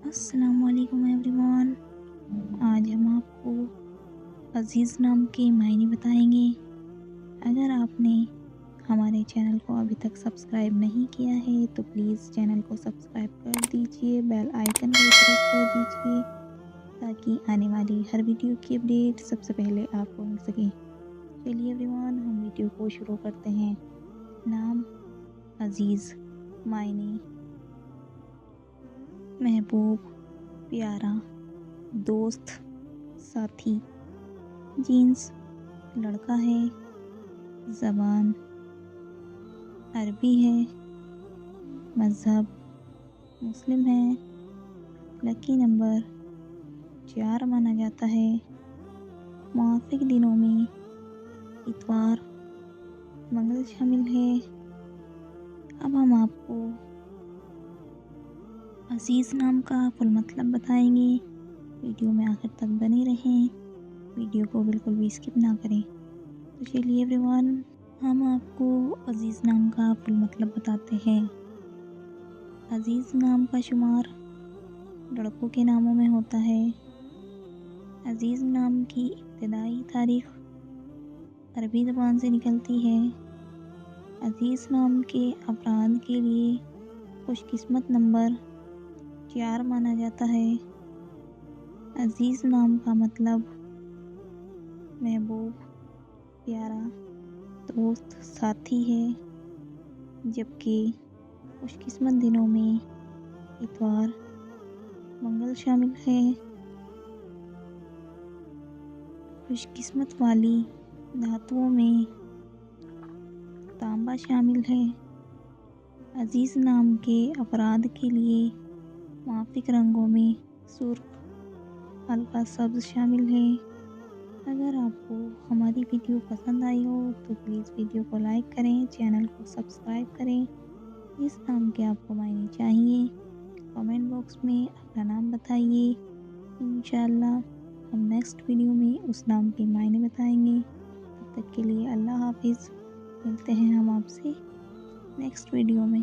السلام علیکم every one. آج ہم آپ کو عزیز نام کے معنی بتائیں گے۔ اگر آپ نے ہمارے چینل کو ابھی تک سبسکرائب نہیں کیا ہے تو پلیز چینل کو سبسکرائب کر دیجئے، بیل آئیکن کو پریس کر دیجئے تاکہ آنے والی ہر ویڈیو کی اپڈیٹ سب سے پہلے آپ کو مل سکے۔ چلیے ایوری ون، ہم ویڈیو کو شروع کرتے ہیں۔ نام عزیز، معنی محبوب، پیارا، دوست، ساتھی۔ جنس لڑکا ہے، زبان عربی ہے، مذہب مسلم ہے، لکی نمبر 4 مانا جاتا ہے، موافق دنوں میں اتوار منگل شامل ہے۔ اب ہم آپ کو عزیز نام کا فل مطلب بتائیں گے۔ ویڈیو میں آخر تک بنے رہیں، ویڈیو کو بالکل بھی اسکپ نہ کریں۔ تو چلیے ایوری ون، ہم آپ کو عزیز نام کا فل مطلب بتاتے ہیں۔ عزیز نام کا شمار لڑکوں کے ناموں میں ہوتا ہے۔ عزیز نام کی ابتدائی تاریخ عربی زبان سے نکلتی ہے۔ عزیز نام کے افراد کے لیے خوش قسمت نمبر 4 مانا جاتا ہے۔ عزیز نام کا مطلب محبوب، پیارا، دوست، ساتھی ہے، جبکہ خوش قسمت دنوں میں اتوار منگل شامل ہے۔ خوش قسمت والی دھاتوں میں تانبا شامل ہے۔ عزیز نام کے افراد کے لیے موافق رنگوں میں سرخ، ہلکا سبز شامل ہے۔ اگر آپ کو ہماری ویڈیو پسند آئی ہو تو پلیز ویڈیو کو لائک کریں، چینل کو سبسکرائب کریں۔ جس نام کے آپ کو معنی چاہیے کمنٹ باکس میں اپنا نام بتائیے۔ انشاءاللہ ہم نیکسٹ ویڈیو میں اس نام کے معنی بتائیں گے۔ تب تک کے لیے اللہ حافظ۔ ملتے ہیں ہم آپ سے نیکسٹ ویڈیو میں۔